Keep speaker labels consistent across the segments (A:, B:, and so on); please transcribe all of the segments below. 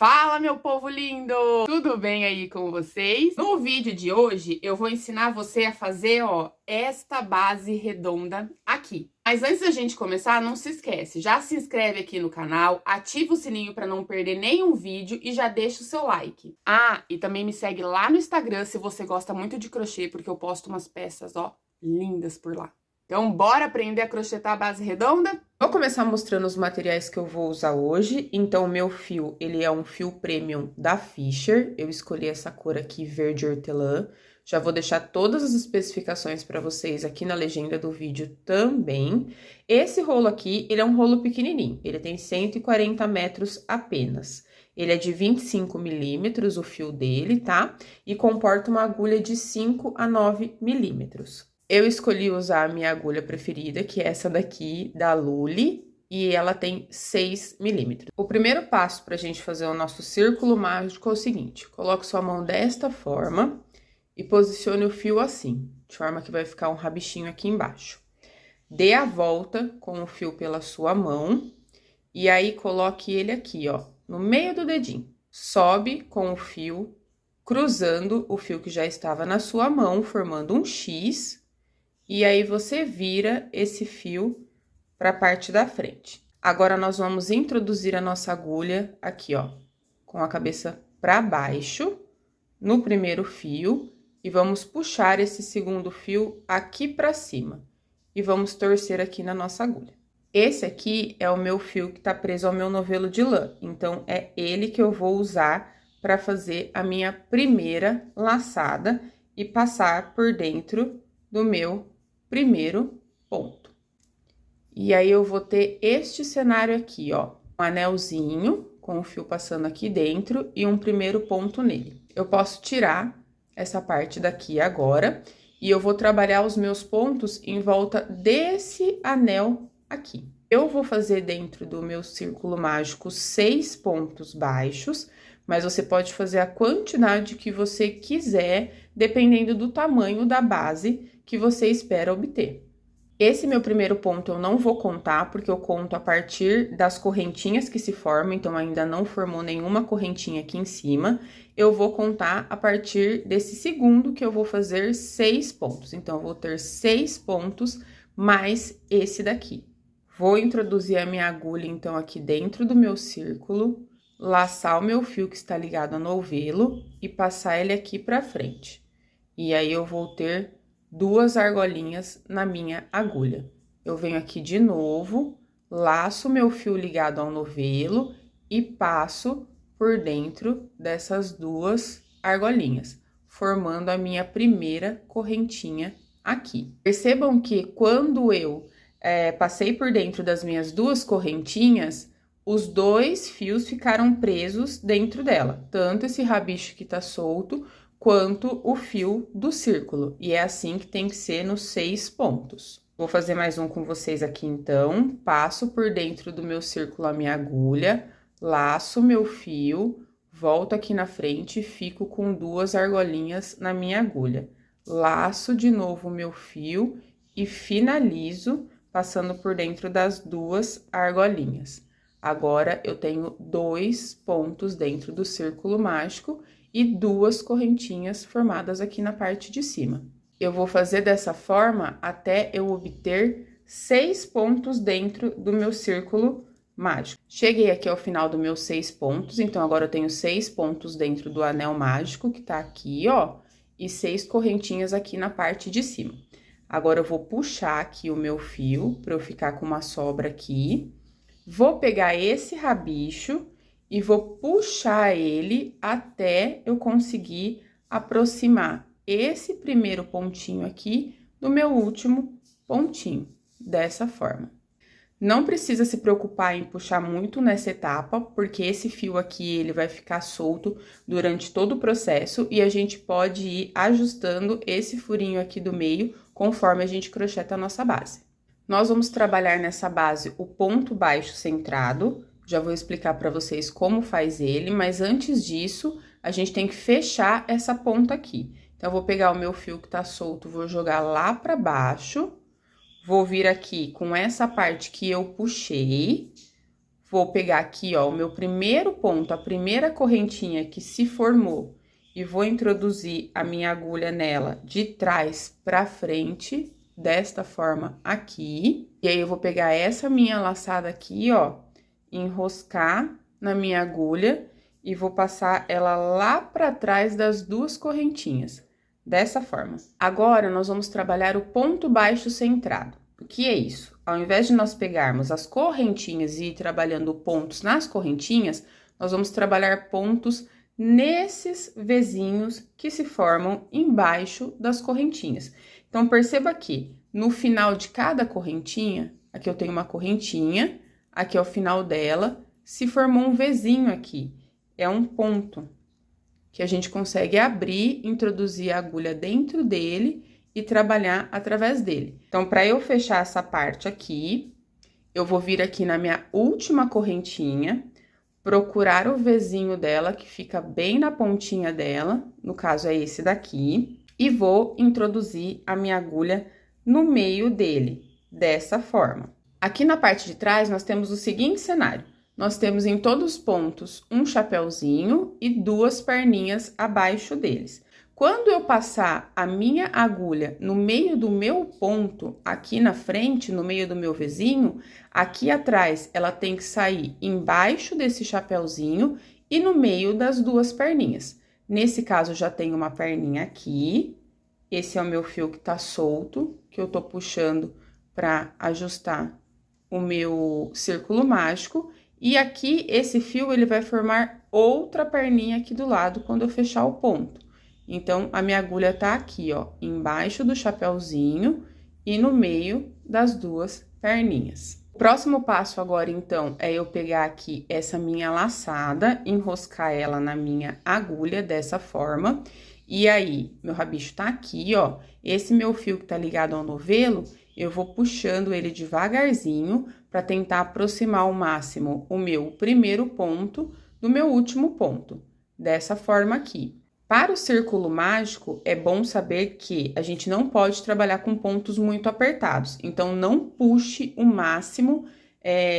A: Fala, meu povo lindo! Tudo bem aí com vocês? No vídeo de hoje, eu vou ensinar você a fazer, esta base redonda aqui. Mas antes da gente começar, não se esquece, já se inscreve aqui no canal, ativa o sininho para não perder nenhum vídeo e já deixa o seu like. Ah, e também me segue lá no Instagram se você gosta muito de crochê, porque eu posto umas peças, lindas por lá. Então, bora aprender a crochetar a base redonda? Vou começar mostrando os materiais que eu vou usar hoje. Então, o meu fio, ele é um fio premium da Fisher. Eu escolhi essa cor aqui, verde hortelã. Já vou deixar todas as especificações para vocês aqui na legenda do vídeo também. Esse rolo aqui, ele é um rolo pequenininho. Ele tem 140 metros apenas. Ele é de 25 milímetros, o fio dele, tá? E comporta uma agulha de 5 a 9 milímetros. Eu escolhi usar a minha agulha preferida, que é essa daqui, da Lully, e ela tem 6 milímetros. O primeiro passo para a gente fazer o nosso círculo mágico é o seguinte: coloque sua mão desta forma e posicione o fio assim, de forma que vai ficar um rabichinho aqui embaixo. Dê a volta com o fio pela sua mão e aí coloque ele aqui, no meio do dedinho. Sobe com o fio, cruzando o fio que já estava na sua mão, formando um X. E aí, você vira esse fio para a parte da frente. Agora, nós vamos introduzir a nossa agulha aqui, com a cabeça para baixo, no primeiro fio, e vamos puxar esse segundo fio aqui para cima. E vamos torcer aqui na nossa agulha. Esse aqui é o meu fio que tá preso ao meu novelo de lã, então, é ele que eu vou usar para fazer a minha primeira laçada e passar por dentro do meu primeiro ponto. E aí, eu vou ter este cenário aqui, um anelzinho com o fio passando aqui dentro e um primeiro ponto nele. Eu posso tirar essa parte daqui agora e eu vou trabalhar os meus pontos em volta desse anel aqui. Eu vou fazer dentro do meu círculo mágico 6 pontos baixos, mas você pode fazer a quantidade que você quiser, dependendo do tamanho da base que você espera obter. Esse meu primeiro ponto eu não vou contar, porque eu conto a partir das correntinhas que se formam, então ainda não formou nenhuma correntinha aqui em cima. Eu vou contar a partir desse segundo que eu vou fazer 6 pontos. Então, eu vou ter 6 pontos mais esse daqui. Vou introduzir a minha agulha, então, aqui dentro do meu círculo, laçar o meu fio que está ligado ao novelo e passar ele aqui pra frente. E aí, eu vou ter 2 argolinhas na minha agulha. Eu venho aqui de novo, laço meu fio ligado ao novelo e passo por dentro dessas 2 argolinhas, formando a minha primeira correntinha aqui. Percebam que quando eu passei por dentro das minhas 2 correntinhas, os 2 fios ficaram presos dentro dela, tanto esse rabicho que tá solto, quanto o fio do círculo, e é assim que tem que ser nos 6 pontos. Vou fazer mais um com vocês aqui, então. Passo por dentro do meu círculo a minha agulha, laço meu fio, volto aqui na frente e fico com 2 argolinhas na minha agulha. Laço de novo o meu fio e finalizo passando por dentro das 2 argolinhas. Agora, eu tenho 2 pontos dentro do círculo mágico e 2 correntinhas formadas aqui na parte de cima. Eu vou fazer dessa forma até eu obter 6 pontos dentro do meu círculo mágico. Cheguei aqui ao final dos meus 6 pontos, então, agora eu tenho 6 pontos dentro do anel mágico, que tá aqui, e 6 correntinhas aqui na parte de cima. Agora, eu vou puxar aqui o meu fio, pra eu ficar com uma sobra aqui. Vou pegar esse rabicho e vou puxar ele até eu conseguir aproximar esse primeiro pontinho aqui do meu último pontinho, dessa forma. Não precisa se preocupar em puxar muito nessa etapa, porque esse fio aqui, ele vai ficar solto durante todo o processo e a gente pode ir ajustando esse furinho aqui do meio conforme a gente crocheta a nossa base. Nós vamos trabalhar nessa base o ponto baixo centrado, já vou explicar para vocês como faz ele, mas antes disso, a gente tem que fechar essa ponta aqui. Então, eu vou pegar o meu fio que tá solto, vou jogar lá pra baixo, vou vir aqui com essa parte que eu puxei, vou pegar aqui, ó, o meu primeiro ponto, a primeira correntinha que se formou, e vou introduzir a minha agulha nela de trás pra frente, desta forma aqui. E aí, eu vou pegar essa minha laçada aqui, ó, enroscar na minha agulha e vou passar ela lá pra trás das duas correntinhas, dessa forma. Agora, nós vamos trabalhar o ponto baixo centrado. O que é isso? Ao invés de nós pegarmos as correntinhas e ir trabalhando pontos nas correntinhas, nós vamos trabalhar pontos nesses vezinhos que se formam embaixo das correntinhas. Então, perceba que no final de cada correntinha, aqui eu tenho uma correntinha, aqui é o final dela, se formou um vezinho aqui. É um ponto que a gente consegue abrir, introduzir a agulha dentro dele e trabalhar através dele. Então, para eu fechar essa parte aqui, eu vou vir aqui na minha última correntinha, procurar o vezinho dela, que fica bem na pontinha dela, no caso é esse daqui, e vou introduzir a minha agulha no meio dele, dessa forma. Aqui na parte de trás, nós temos o seguinte cenário. Nós temos em todos os pontos um chapéuzinho e duas perninhas abaixo deles. Quando eu passar a minha agulha no meio do meu ponto, aqui na frente, no meio do meu vezinho, aqui atrás ela tem que sair embaixo desse chapéuzinho e no meio das duas perninhas. Nesse caso, já tem uma perninha aqui, esse é o meu fio que tá solto, que eu tô puxando pra ajustar o meu círculo mágico. E aqui, esse fio, ele vai formar outra perninha aqui do lado quando eu fechar o ponto. Então, a minha agulha tá aqui, ó, embaixo do chapéuzinho e no meio das duas perninhas. O próximo passo agora, então, é eu pegar aqui essa minha laçada, enroscar ela na minha agulha dessa forma. E aí, meu rabicho tá aqui, ó, esse meu fio que tá ligado ao novelo, eu vou puxando ele devagarzinho para tentar aproximar ao máximo o meu primeiro ponto do meu último ponto, dessa forma aqui. Para o círculo mágico, é bom saber que a gente não pode trabalhar com pontos muito apertados. Então, não puxe o máximo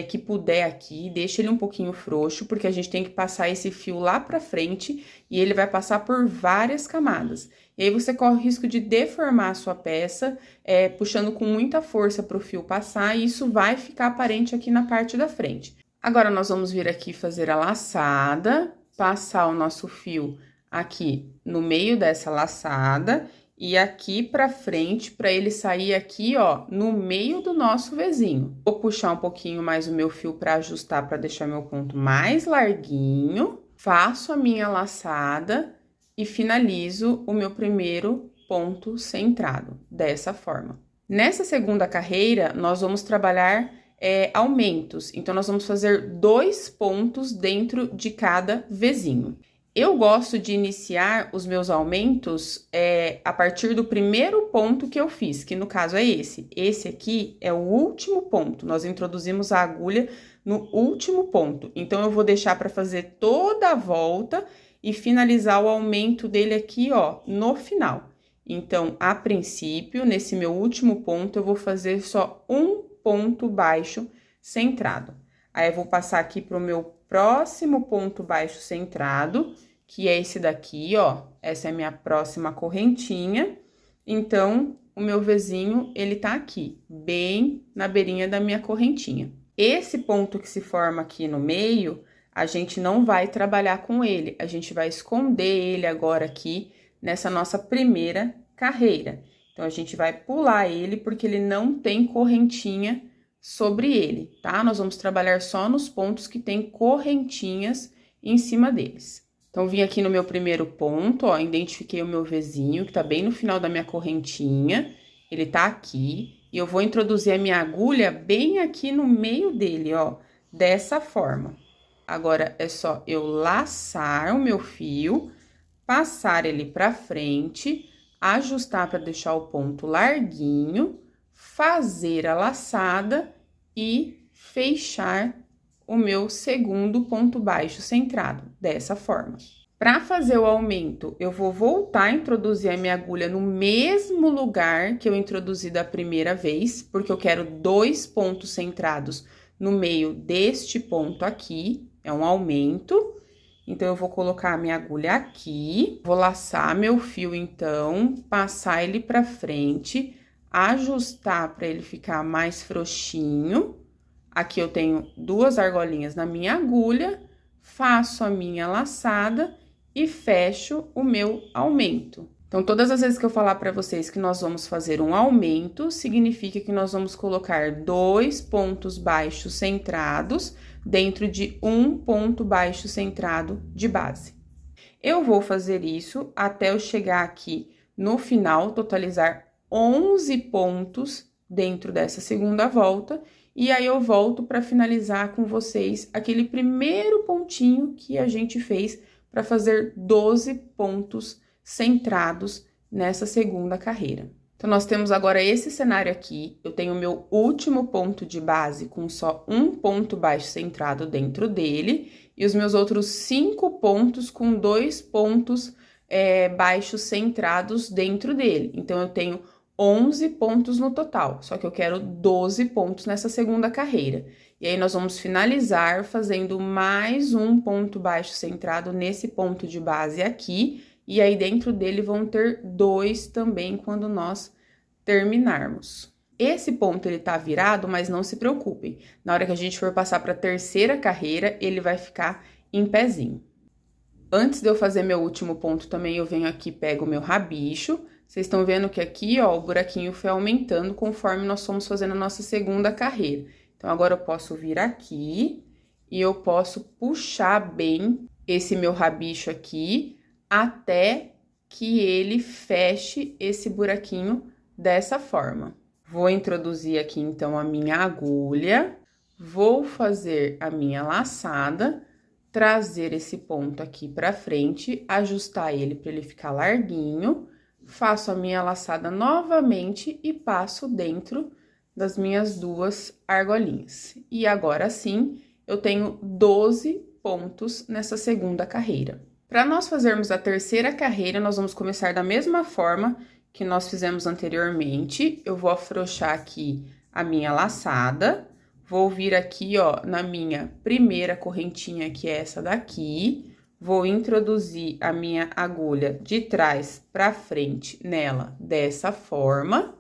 A: que puder aqui, deixa ele um pouquinho frouxo, porque a gente tem que passar esse fio lá pra frente e ele vai passar por várias camadas. E aí, você corre o risco de deformar a sua peça, puxando com muita força pro fio passar, e isso vai ficar aparente aqui na parte da frente. Agora, nós vamos vir aqui fazer a laçada, passar o nosso fio aqui no meio dessa laçada e aqui pra frente, pra ele sair aqui, ó, no meio do nosso vezinho. Vou puxar um pouquinho mais o meu fio pra ajustar, pra deixar meu ponto mais larguinho. Faço a minha laçada e finalizo o meu primeiro ponto centrado, dessa forma. Nessa segunda carreira, nós vamos trabalhar aumentos. Então, nós vamos fazer 2 pontos dentro de cada vezinho. Eu gosto de iniciar os meus aumentos a partir do primeiro ponto que eu fiz, que no caso é esse. Esse aqui é o último ponto, nós introduzimos a agulha no último ponto. Então, eu vou deixar para fazer toda a volta e finalizar o aumento dele aqui, ó, no final. Então, a princípio, nesse meu último ponto, eu vou fazer só um ponto baixo centrado. Aí, eu vou passar aqui pro meu próximo ponto baixo centrado, que é esse daqui, ó. Essa é a minha próxima correntinha. Então, o meu vezinho, ele tá aqui, bem na beirinha da minha correntinha. Esse ponto que se forma aqui no meio, a gente não vai trabalhar com ele. A gente vai esconder ele agora aqui nessa nossa primeira carreira. Então, a gente vai pular ele porque ele não tem correntinha sobre ele, tá? Nós vamos trabalhar só nos pontos que tem correntinhas em cima deles. Então, vim aqui no meu primeiro ponto, ó, identifiquei o meu vezinho, que tá bem no final da minha correntinha, ele tá aqui, e eu vou introduzir a minha agulha bem aqui no meio dele, ó, dessa forma. Agora, é só eu laçar o meu fio, passar ele pra frente, ajustar para deixar o ponto larguinho, fazer a laçada e fechar o meu segundo ponto baixo centrado, dessa forma. Para fazer o aumento, eu vou voltar a introduzir a minha agulha no mesmo lugar que eu introduzi da primeira vez, porque eu quero 2 pontos centrados no meio deste ponto aqui, é um aumento. Então, eu vou colocar a minha agulha aqui, vou laçar meu fio, então, passar ele pra frente, ajustar pra ele ficar mais frouxinho. Aqui eu tenho 2 argolinhas na minha agulha, faço a minha laçada e fecho o meu aumento. Então, todas as vezes que eu falar pra vocês que nós vamos fazer um aumento, significa que nós vamos colocar 2 pontos baixos centrados dentro de um ponto baixo centrado de base. Eu vou fazer isso até eu chegar aqui no final, totalizar 11 pontos dentro dessa segunda volta, e aí eu volto para finalizar com vocês aquele primeiro pontinho que a gente fez para fazer 12 pontos centrados nessa segunda carreira. Então, nós temos agora esse cenário aqui, eu tenho o meu último ponto de base com só um ponto baixo centrado dentro dele, e os meus outros 5 pontos com 2 pontos baixos centrados dentro dele. Então, eu tenho 11 pontos no total, só que eu quero 12 pontos nessa segunda carreira. E aí, nós vamos finalizar fazendo mais um ponto baixo centrado nesse ponto de base aqui, e aí, dentro dele vão ter 2 também quando nós terminarmos. Esse ponto, ele tá virado, mas não se preocupem. Na hora que a gente for passar para a terceira carreira, ele vai ficar em pezinho. Antes de eu fazer meu último ponto também, eu venho aqui, pego o meu rabicho. Vocês estão vendo que aqui, ó, o buraquinho foi aumentando conforme nós fomos fazendo a nossa segunda carreira. Então, agora eu posso vir aqui e eu posso puxar bem esse meu rabicho aqui, até que ele feche esse buraquinho dessa forma. Vou introduzir aqui, então, a minha agulha, vou fazer a minha laçada, trazer esse ponto aqui pra frente, ajustar ele para ele ficar larguinho, faço a minha laçada novamente e passo dentro das minhas 2 argolinhas. E agora sim, eu tenho 12 pontos nessa segunda carreira. Para nós fazermos a terceira carreira, nós vamos começar da mesma forma que nós fizemos anteriormente. Eu vou afrouxar aqui a minha laçada, vou vir aqui, ó, na minha primeira correntinha, que é essa daqui, vou introduzir a minha agulha de trás para frente nela dessa forma,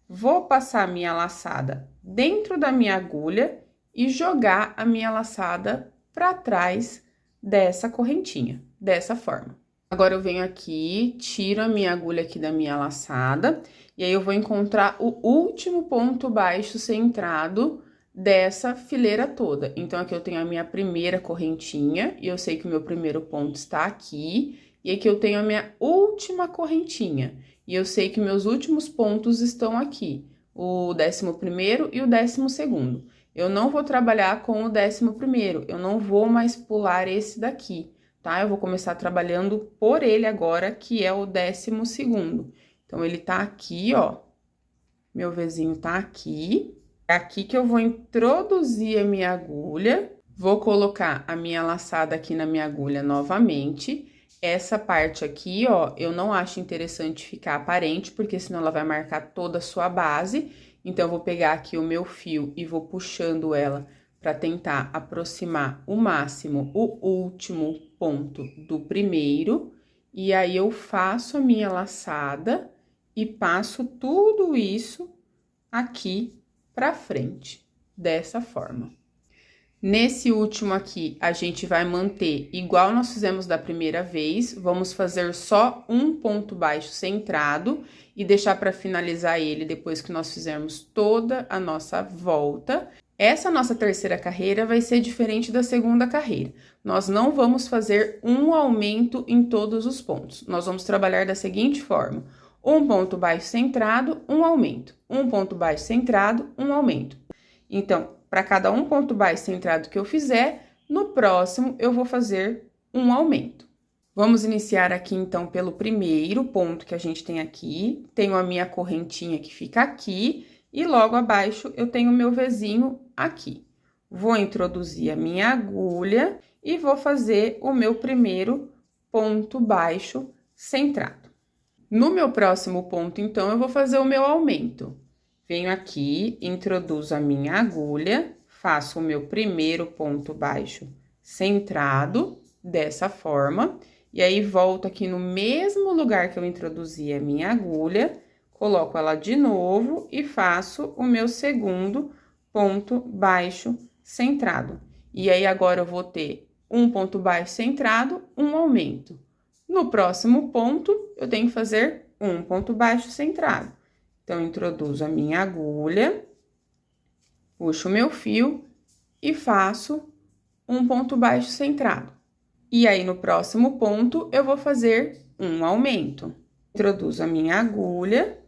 A: vou passar a minha laçada dentro da minha agulha e jogar a minha laçada para trás dessa correntinha, dessa forma. Agora, eu venho aqui, tiro a minha agulha aqui da minha laçada, e aí eu vou encontrar o último ponto baixo centrado dessa fileira toda. Então, aqui eu tenho a minha primeira correntinha, e eu sei que o meu primeiro ponto está aqui, e aqui eu tenho a minha última correntinha, e eu sei que meus últimos pontos estão aqui, o 11º e o 12º. Eu não vou trabalhar com o 11º, eu não vou mais pular esse daqui, tá? Eu vou começar trabalhando por ele agora, que é o 12º. Então, ele tá aqui, ó, meu Vzinho tá aqui. É aqui que eu vou introduzir a minha agulha, vou colocar a minha laçada aqui na minha agulha novamente. Essa parte aqui, ó, eu não acho interessante ficar aparente, porque senão ela vai marcar toda a sua base. Então, eu vou pegar aqui o meu fio e vou puxando ela para tentar aproximar o máximo o último ponto do primeiro. E aí, eu faço a minha laçada e passo tudo isso aqui para frente, dessa forma. Nesse último aqui, a gente vai manter igual nós fizemos da primeira vez, vamos fazer só um ponto baixo centrado e deixar para finalizar ele depois que nós fizermos toda a nossa volta. Essa nossa terceira carreira vai ser diferente da segunda carreira. Nós não vamos fazer um aumento em todos os pontos. Nós vamos trabalhar da seguinte forma: um ponto baixo centrado, um aumento. Um ponto baixo centrado, um aumento. Então, para cada um ponto baixo centrado que eu fizer, no próximo eu vou fazer um aumento. Vamos iniciar aqui, então, pelo primeiro ponto que a gente tem aqui. Tenho a minha correntinha que fica aqui e logo abaixo eu tenho o meu Vzinho aqui. Vou introduzir a minha agulha e vou fazer o meu primeiro ponto baixo centrado. No meu próximo ponto, então, eu vou fazer o meu aumento. Venho aqui, introduzo a minha agulha, faço o meu primeiro ponto baixo centrado, dessa forma, e aí volto aqui no mesmo lugar que eu introduzi a minha agulha, coloco ela de novo e faço o meu segundo ponto baixo centrado. E aí, agora eu vou ter um ponto baixo centrado, um aumento. No próximo ponto, eu tenho que fazer um ponto baixo centrado. Então, introduzo a minha agulha, puxo o meu fio e faço um ponto baixo centrado. E aí, no próximo ponto, eu vou fazer um aumento. Introduzo a minha agulha,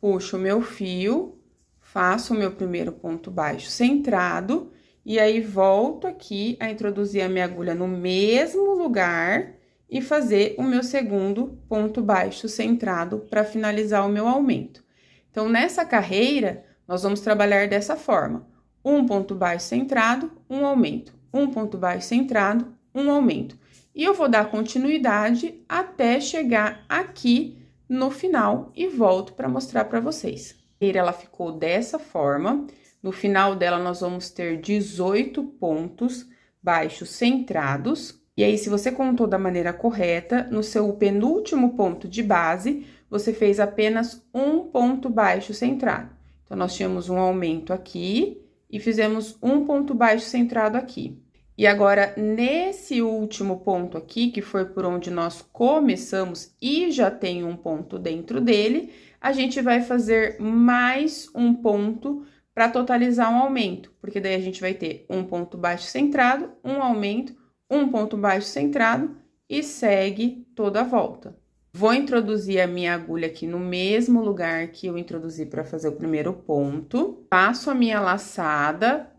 A: puxo o meu fio, faço o meu primeiro ponto baixo centrado, e aí volto aqui a introduzir a minha agulha no mesmo lugar e fazer o meu segundo ponto baixo centrado para finalizar o meu aumento. Então, nessa carreira, nós vamos trabalhar dessa forma: um ponto baixo centrado, um aumento, um ponto baixo centrado, um aumento. E eu vou dar continuidade até chegar aqui no final e volto para mostrar para vocês. Ela ficou dessa forma. No final dela, nós vamos ter 18 pontos baixos centrados. E aí, se você contou da maneira correta, no seu penúltimo ponto de base, você fez apenas um ponto baixo centrado. Então, nós tínhamos um aumento aqui e fizemos um ponto baixo centrado aqui. E agora, nesse último ponto aqui, que foi por onde nós começamos e já tem um ponto dentro dele, a gente vai fazer mais um ponto para totalizar um aumento, porque daí a gente vai ter um ponto baixo centrado, um aumento, um ponto baixo centrado e segue toda a volta. Vou introduzir a minha agulha aqui no mesmo lugar que eu introduzi para fazer o primeiro ponto, passo a minha laçada,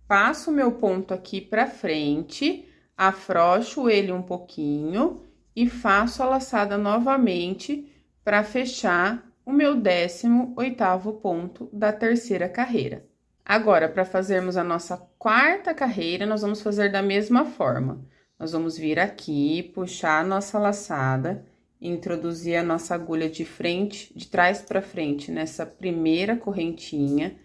A: passo o meu ponto aqui para frente, afrouxo ele um pouquinho e faço a laçada novamente para fechar o meu 18º ponto da terceira carreira. Agora, para fazermos a nossa quarta carreira, nós vamos fazer da mesma forma. Nós vamos vir aqui, puxar a nossa laçada, introduzir a nossa agulha de frente, de trás para frente, nessa primeira correntinha,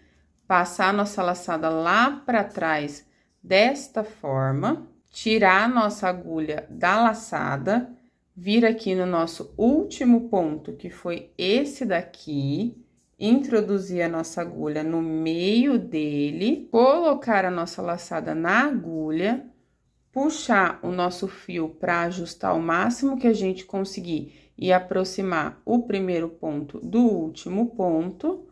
A: passar a nossa laçada lá para trás desta forma, tirar a nossa agulha da laçada, vir aqui no nosso último ponto, que foi esse daqui, introduzir a nossa agulha no meio dele, colocar a nossa laçada na agulha, puxar o nosso fio para ajustar o máximo que a gente conseguir e aproximar o primeiro ponto do último ponto,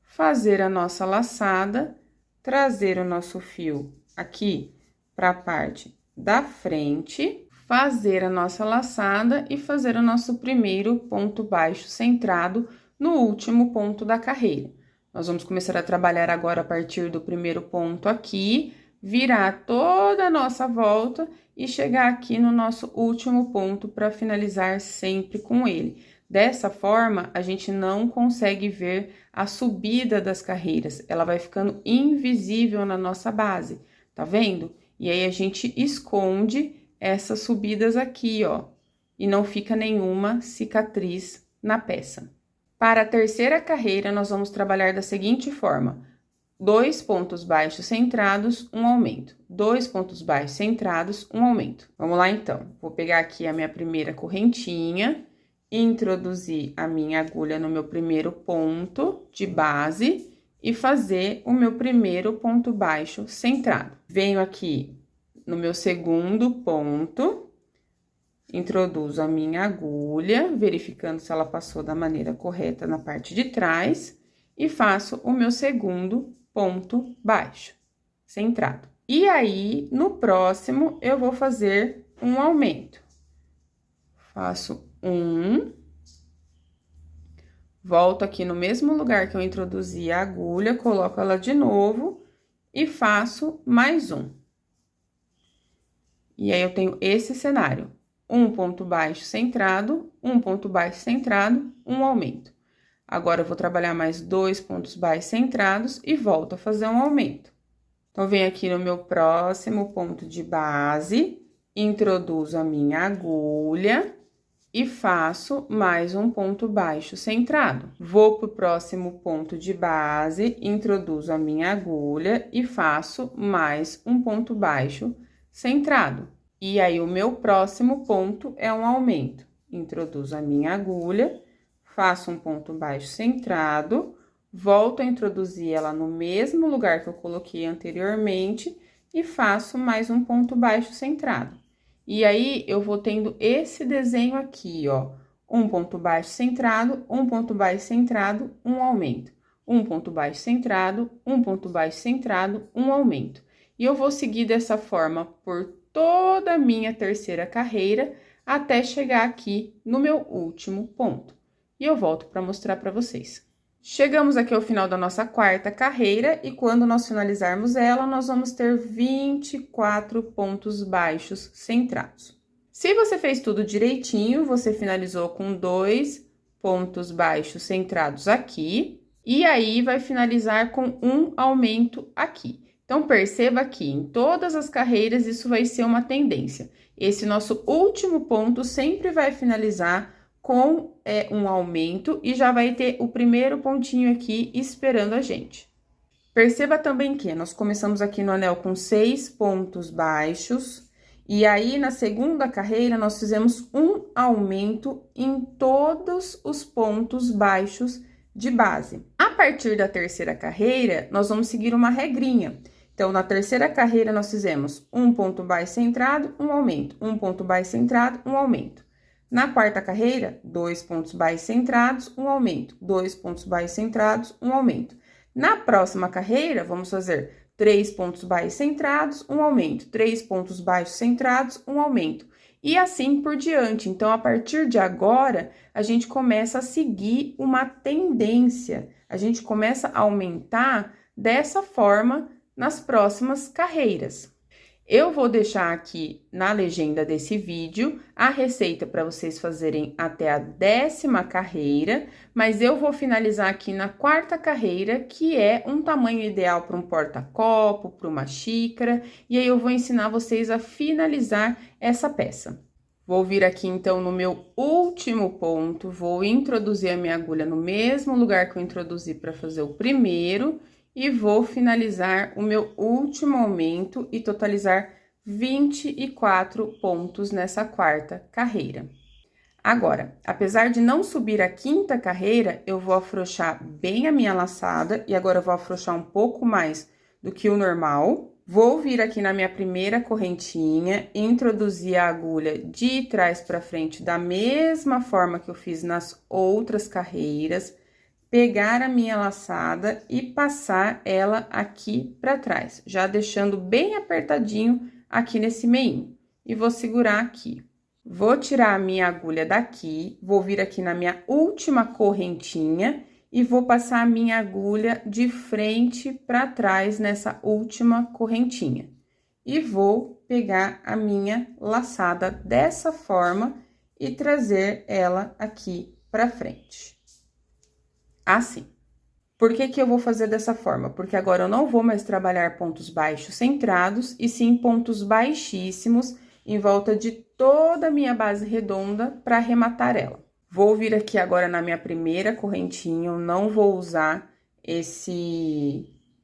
A: fazer a nossa laçada, trazer o nosso fio aqui para a parte da frente, fazer a nossa laçada e fazer o nosso primeiro ponto baixo centrado no último ponto da carreira. Nós vamos começar a trabalhar agora a partir do primeiro ponto aqui, virar toda a nossa volta e chegar aqui no nosso último ponto para finalizar sempre com ele. Dessa forma, a gente não consegue ver a subida das carreiras, ela vai ficando invisível na nossa base, tá vendo? E aí, a gente esconde essas subidas aqui, ó, e não fica nenhuma cicatriz na peça. Para a terceira carreira, nós vamos trabalhar da seguinte forma: 2 pontos baixos centrados, um aumento. 2 pontos baixos centrados, um aumento. Vamos lá, então. Vou pegar aqui a minha primeira correntinha, introduzir a minha agulha no meu primeiro ponto de base e fazer o meu primeiro ponto baixo centrado. Venho aqui no meu segundo ponto, introduzo a minha agulha, verificando se ela passou da maneira correta na parte de trás, e faço o meu segundo ponto baixo centrado. E aí, no próximo, eu vou fazer um aumento. Faço um, volto aqui no mesmo lugar que eu introduzi a agulha, coloco ela de novo e faço mais um. E aí, eu tenho esse cenário: um ponto baixo centrado, um ponto baixo centrado, um aumento. Agora, eu vou trabalhar mais 2 pontos baixos centrados e volto a fazer um aumento. Então, venho aqui no meu próximo ponto de base, introduzo a minha agulha e faço mais um ponto baixo centrado. Vou pro próximo ponto de base, introduzo a minha agulha e faço mais um ponto baixo centrado. E aí, o meu próximo ponto é um aumento. Introduzo a minha agulha, faço um ponto baixo centrado, volto a introduzir ela no mesmo lugar que eu coloquei anteriormente e faço mais um ponto baixo centrado. E aí, eu vou tendo esse desenho aqui, ó, um ponto baixo centrado, um ponto baixo centrado, um aumento. Um ponto baixo centrado, um ponto baixo centrado, um aumento. E eu vou seguir dessa forma por toda a minha terceira carreira, até chegar aqui no meu último ponto. E eu volto para mostrar para vocês. Chegamos aqui ao final da nossa quarta carreira e quando nós finalizarmos ela, nós vamos ter 24 pontos baixos centrados. Se você fez tudo direitinho, você finalizou com 2 pontos baixos centrados aqui e aí vai finalizar com um aumento aqui. Então, perceba que em todas as carreiras isso vai ser uma tendência. Esse nosso último ponto sempre vai finalizar com um aumento e já vai ter o primeiro pontinho aqui esperando a gente. Perceba também que nós começamos aqui no anel com 6 pontos baixos e aí na segunda carreira nós fizemos um aumento em todos os pontos baixos de base. A partir da terceira carreira, nós vamos seguir uma regrinha. Então, na terceira carreira, nós fizemos um ponto baixo centrado, um aumento. Um ponto baixo centrado, um aumento. Na quarta carreira, 2 pontos baixos centrados, um aumento. 2 pontos baixos centrados, um aumento. Na próxima carreira, vamos fazer 3 pontos baixos centrados, um aumento. 3 pontos baixos centrados, um aumento. E assim por diante. Então, a partir de agora, a gente começa a seguir uma tendência. A gente começa a aumentar dessa forma nas próximas carreiras. Eu vou deixar aqui na legenda desse vídeo a receita para vocês fazerem até a 10ª carreira, mas eu vou finalizar aqui na 4ª carreira, que é um tamanho ideal para um porta-copo, para uma xícara, e aí eu vou ensinar vocês a finalizar essa peça. Vou vir aqui, então, no meu último ponto, vou introduzir a minha agulha no mesmo lugar que eu introduzi para fazer o primeiro, e vou finalizar o meu último aumento e totalizar 24 pontos nessa 4ª carreira. Agora, apesar de não subir a 5ª carreira, eu vou afrouxar bem a minha laçada, e agora eu vou afrouxar um pouco mais do que o normal. Vou vir aqui na minha primeira correntinha, introduzir a agulha de trás para frente da mesma forma que eu fiz nas outras carreiras, pegar a minha laçada e passar ela aqui para trás, já deixando bem apertadinho aqui nesse meinho. E vou segurar aqui. Vou tirar a minha agulha daqui, vou vir aqui na minha última correntinha e vou passar a minha agulha de frente para trás nessa última correntinha. E vou pegar a minha laçada dessa forma e trazer ela aqui para frente. Assim. Por que que eu vou fazer dessa forma? Porque agora eu não vou mais trabalhar pontos baixos centrados, e sim pontos baixíssimos em volta de toda a minha base redonda para arrematar ela. Vou vir aqui agora na minha primeira correntinha, eu não vou usar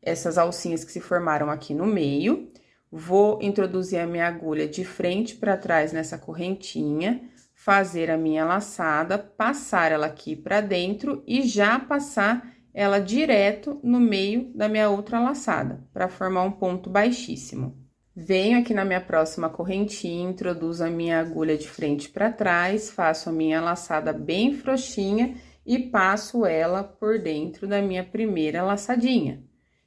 A: essas alcinhas que se formaram aqui no meio. Vou introduzir a minha agulha de frente para trás nessa correntinha, fazer a minha laçada, passar ela aqui para dentro e já passar ela direto no meio da minha outra laçada, para formar um ponto baixíssimo. Venho aqui na minha próxima correntinha, introduzo a minha agulha de frente para trás, faço a minha laçada bem frouxinha e passo ela por dentro da minha primeira laçadinha.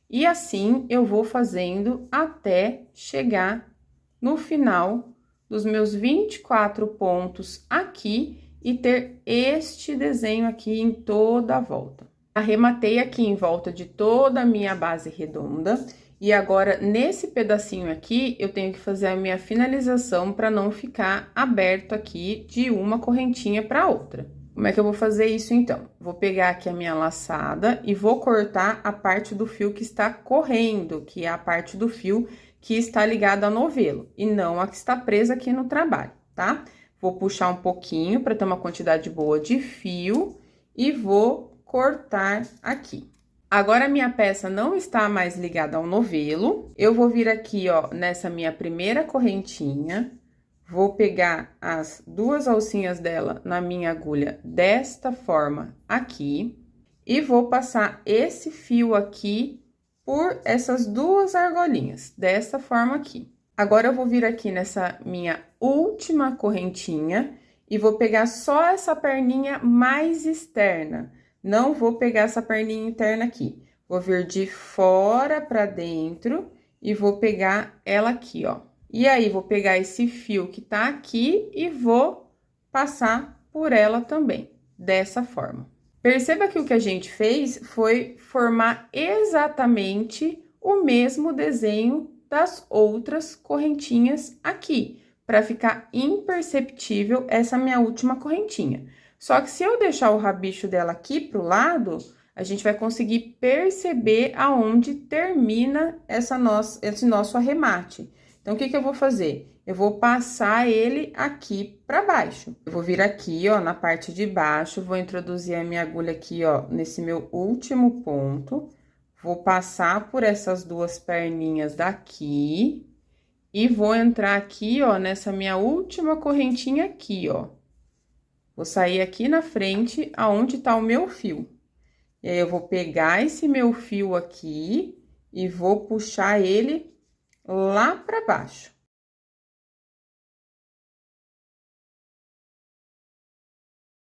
A: E assim eu vou fazendo até chegar no final dos meus 24 pontos aqui e ter este desenho aqui em toda a volta. Arrematei aqui em volta de toda a minha base redonda e agora nesse pedacinho aqui eu tenho que fazer a minha finalização para não ficar aberto aqui de uma correntinha para outra. Como é que eu vou fazer isso então? Vou pegar aqui a minha laçada e vou cortar a parte do fio que está correndo, que é a parte do fio que está ligada ao novelo, e não a que está presa aqui no trabalho, tá? Vou puxar um pouquinho para ter uma quantidade boa de fio e vou cortar aqui. Agora, a minha peça não está mais ligada ao novelo. Eu vou vir aqui, ó, nessa minha primeira correntinha. Vou pegar as duas alcinhas dela na minha agulha desta forma aqui. E vou passar esse fio aqui por essas duas argolinhas, dessa forma aqui. Agora, eu vou vir aqui nessa minha última correntinha e vou pegar só essa perninha mais externa. Não vou pegar essa perninha interna aqui. Vou vir de fora pra dentro e vou pegar ela aqui, ó. E aí, vou pegar esse fio que tá aqui e vou passar por ela também, dessa forma. Perceba que o que a gente fez foi formar exatamente o mesmo desenho das outras correntinhas aqui, para ficar imperceptível essa minha última correntinha. Só que se eu deixar o rabicho dela aqui pro lado, a gente vai conseguir perceber aonde termina esse nosso arremate. Então, o que que eu vou fazer? Eu vou passar ele aqui pra baixo. Eu vou vir aqui, ó, na parte de baixo, vou introduzir a minha agulha aqui, ó, nesse meu último ponto. Vou passar por essas duas perninhas daqui e vou entrar aqui, ó, nessa minha última correntinha aqui, ó. Vou sair aqui na frente, aonde tá o meu fio. E aí, eu vou pegar esse meu fio aqui e vou puxar ele lá pra baixo.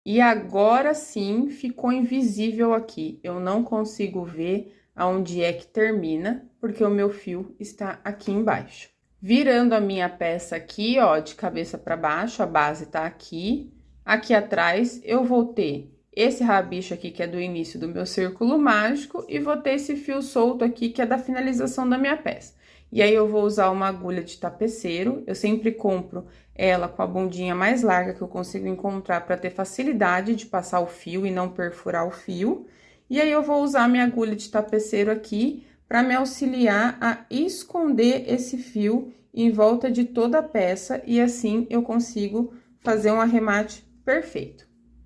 A: E agora sim, ficou invisível aqui. Eu não consigo ver aonde é que termina, porque o meu fio está aqui embaixo. Virando a minha peça aqui, ó, de cabeça pra baixo, a base tá aqui. Aqui atrás, eu vou ter esse rabicho aqui, que é do início do meu círculo mágico, e vou ter esse fio solto aqui, que é da finalização da minha peça. E aí, eu vou usar uma agulha de tapeceiro. Eu sempre compro ela com a bundinha mais larga que eu consigo encontrar para ter facilidade de passar o fio e não perfurar o fio. E aí, eu vou usar minha agulha de tapeceiro aqui para me auxiliar a esconder esse fio em volta de toda a peça, e assim eu consigo fazer um arremate perfeito.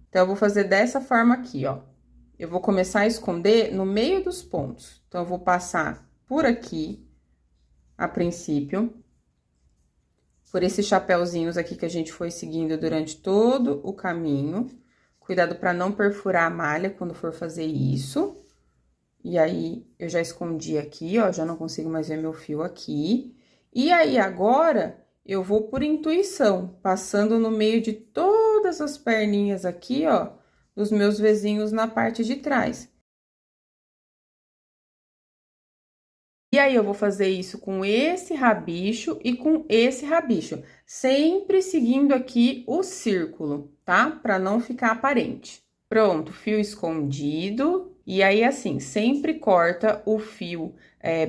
A: Então, eu vou fazer dessa forma aqui, ó. Eu vou começar a esconder no meio dos pontos. Então, eu vou passar por aqui, a princípio, por esses chapéuzinhos aqui que a gente foi seguindo durante todo o caminho. Cuidado para não perfurar a malha quando for fazer isso. E aí, eu já escondi aqui, ó, já não consigo mais ver meu fio aqui. E aí, agora, eu vou por intuição, passando no meio de todas as perninhas aqui, ó, dos meus vizinhos na parte de trás. E aí, eu vou fazer isso com esse rabicho e com esse rabicho, sempre seguindo aqui o círculo, tá? Pra não ficar aparente. Pronto, fio escondido. E aí, assim, sempre corta o fio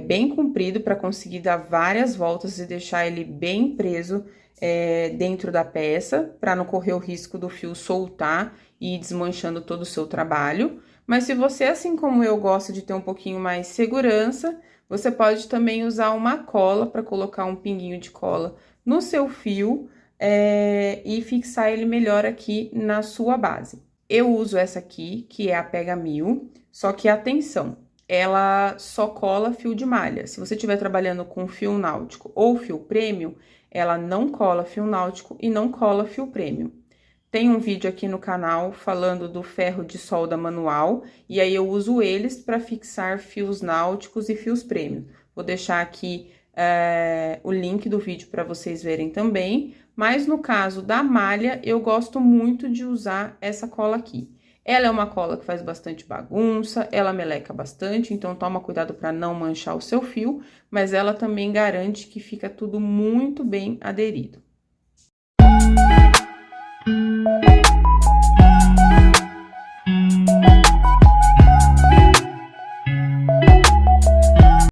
A: bem comprido para conseguir dar várias voltas e deixar ele bem preso dentro da peça, para não correr o risco do fio soltar e ir desmanchando todo o seu trabalho. Mas se você, assim como eu, gosta de ter um pouquinho mais segurança, você pode também usar uma cola para colocar um pinguinho de cola no seu fio e fixar ele melhor aqui na sua base. Eu uso essa aqui, que é a Pega 1000, só que atenção, ela só cola fio de malha. Se você estiver trabalhando com fio náutico ou fio premium, ela não cola fio náutico e não cola fio premium. Tem um vídeo aqui no canal falando do ferro de solda manual, e aí eu uso eles para fixar fios náuticos e fios premium. Vou deixar aqui o link do vídeo para vocês verem também, mas no caso da malha, eu gosto muito de usar essa cola aqui. Ela é uma cola que faz bastante bagunça, ela meleca bastante, então toma cuidado para não manchar o seu fio, mas ela também garante que fica tudo muito bem aderido.